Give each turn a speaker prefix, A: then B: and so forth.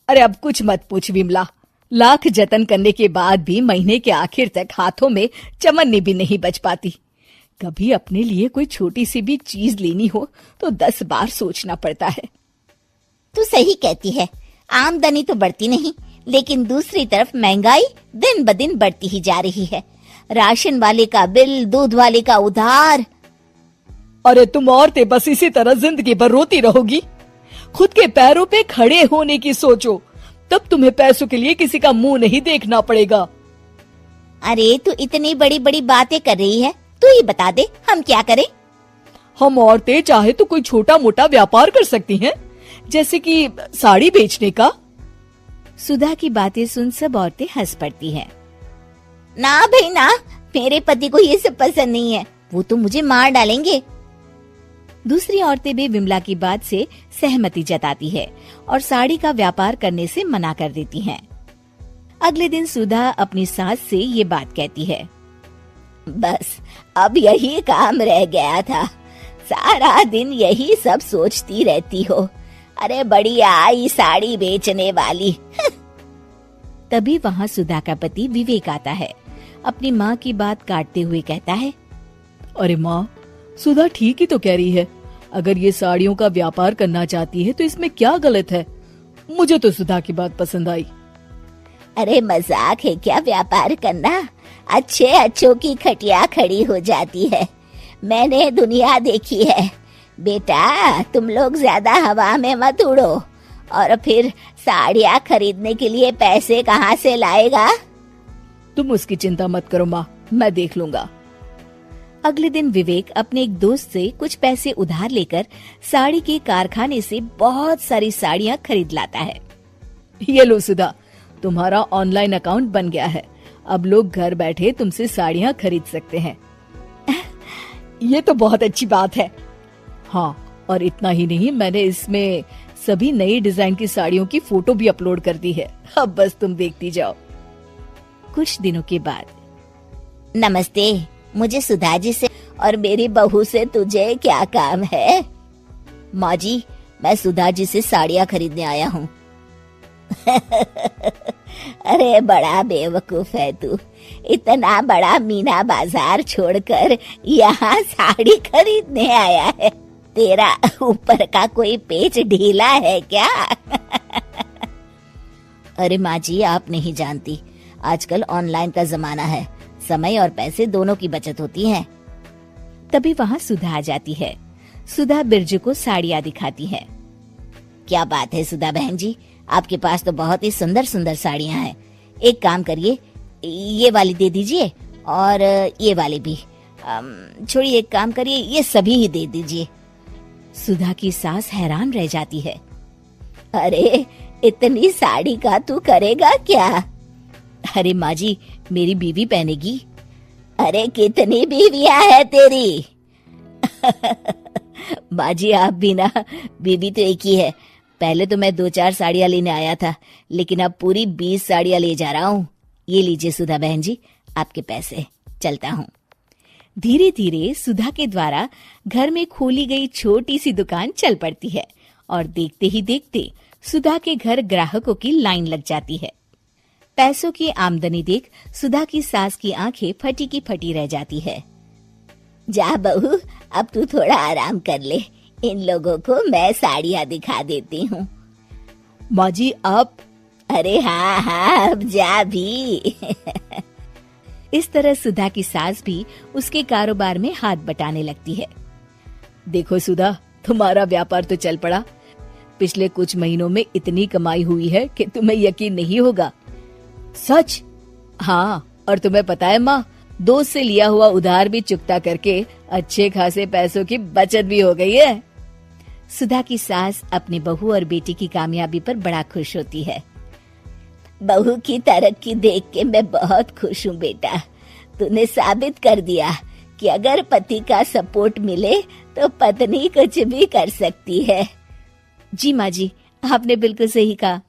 A: अरे अब कुछ मत पूछ विमला, लाख जतन करने के बाद भी महीने के आखिर तक हाथों में चमन्नी भी नहीं बच पाती। कभी अपने लिए कोई छोटी सी भी चीज लेनी हो तो 10 बार सोचना पड़ता है।
B: तू सही कहती है, आमदनी तो बढ़ती नहीं, लेकिन दूसरी तरफ महंगाई दिन ब दिन बढ़ती ही जा रही है। राशन वाले का बिल, दूध वाले का उधार।
A: अरे तुम औरतें बस इसी तरह जिंदगी भर रोती रहोगी। खुद के पैरों पे खड़े होने की सोचो, तब तुम्हें पैसों के लिए किसी का मुंह नहीं देखना पड़ेगा।
B: अरे तू इतनी बड़ी बड़ी बातें कर रही है, तू ही बता दे हम क्या करें।
A: हम औरतें चाहे तो कोई छोटा मोटा व्यापार कर सकती हैं, जैसे कि साड़ी बेचने का।
C: सुधा की बातें सुन सब औरतें हंस पड़ती हैं।
B: ना भाई ना, मेरे पति को ये सब पसंद नहीं है, वो तो मुझे मार डालेंगे।
C: दूसरी औरतें भी विमला की बात से सहमति जताती है और साड़ी का व्यापार करने से मना कर देती हैं। अगले दिन सुधा अपनी सास से ये बात कहती है।
B: बस अब यही काम रह गया था, सारा दिन यही सब सोचती रहती हो। अरे बढ़िया आई साड़ी बेचने वाली।
C: तभी वहाँ सुधा का पति विवेक आता है। अपनी माँ की बात काटते हुए कहता है,
A: अरे माँ, सुधा ठीक ही तो कह रही है। अगर ये साड़ियों का व्यापार करना चाहती है तो इसमें क्या गलत है। मुझे तो सुधा की बात पसंद आई।
B: अरे मजाक है क्या व्यापार करना? अच्छे अच्छों की खटिया खड़ी हो जाती है। मैंने दुनिया देखी है। बेटा तुम लोग ज्यादा हवा में मत उड़ो, और फिर साड़ियाँ खरीदने के लिए पैसे कहाँ से लाएगा?
A: तुम उसकी चिंता मत करो माँ, मैं देख लूंगा।
C: अगले दिन विवेक अपने एक दोस्त से कुछ पैसे उधार लेकर साड़ी के कारखाने से बहुत सारी साड़ियाँ खरीद लाता है।
A: ये लो सुधा, तुम्हारा ऑनलाइन अकाउंट बन गया है। अब लोग घर बैठे तुमसे साड़ियाँ खरीद सकते हैं। ये तो बहुत अच्छी बात है। हाँ, और इतना ही नहीं, मैंने इसमें सभी नई डिजाइन की साड़ियों की फोटो भी अपलोड कर दी है। अब बस तुम देखती जाओ।
C: कुछ दिनों के बाद।
B: नमस्ते, मुझे सुधा जी से और मेरी बहू से तुझे क्या काम है?
C: माँ जी, मैं सुधा जी से साड़ियाँ खरीदने आया हूँ।
B: अरे बड़ा बेवकूफ है तू, इतना बड़ा मीना बाजार छोड़कर यहाँ साड़ी खरीदने आया है। तेरा ऊपर का कोई पेच ढीला है क्या?
C: अरे माँ जी, आप नहीं जानती, आजकल ऑनलाइन का जमाना है, समय और पैसे दोनों की बचत होती है। तभी वहाँ सुधा आ जाती है। सुधा बिरजू को साड़ियाँ दिखाती है।
B: क्या बात है सुधा बहन जी, आपके पास तो बहुत ही सुंदर सुंदर साड़ियाँ हैं। एक काम करिए, ये वाली दे दीजिए और ये वाली भी। छोड़िए, एक काम करिए, ये सभी ही दे दीजिए।
C: सुधा की सास हैरान रह जाती है।
B: अरे इतनी साड़ी का तू करेगा क्या?
C: अरे माँ जी, मेरी बीवी पहनेगी।
B: अरे कितनी बीवियां है तेरी?
C: माँ जी आप भी ना, बीवी तो एक ही है। पहले तो मैं 2-4 साड़ियाँ लेने आया था, लेकिन अब पूरी 20 साड़ियाँ ले जा रहा हूँ। ये लीजिए सुधा बहन जी, आपके पैसे, चलता हूँ। धीरे धीरे सुधा के द्वारा घर में खोली गई छोटी सी दुकान चल पड़ती है और देखते ही देखते सुधा के घर ग्राहकों की लाइन लग जाती है। पैसों की आमदनी देख सुधा की सास की आंखें फटी की फटी रह जाती है।
B: जा बहू, अब तू थोड़ा आराम कर ले, इन लोगों को मैं साड़ियाँ दिखा देती हूँ।
A: माँ जी आप?
B: अरे हाँ हाँ, अब जा भी।
C: इस तरह सुधा की सास भी उसके कारोबार में हाथ बटाने लगती है।
A: देखो सुधा, तुम्हारा व्यापार तो चल पड़ा। पिछले कुछ महीनों में इतनी कमाई हुई है कि तुम्हें यकीन नहीं होगा।
C: सच?
A: हाँ, और तुम्हें पता है माँ, दोस्त से लिया हुआ उधार भी चुकता करके अच्छे खासे पैसों की बचत भी हो गई है।
C: सुधा की सास अपनी बहू और बेटी की कामयाबी पर बड़ा खुश होती है।
B: बहू की तरक्की देख के मैं बहुत खुश हूँ बेटा। तूने साबित कर दिया कि अगर पति का सपोर्ट मिले तो पत्नी कुछ भी कर सकती है।
C: जी माँ जी, आपने बिल्कुल सही कहा।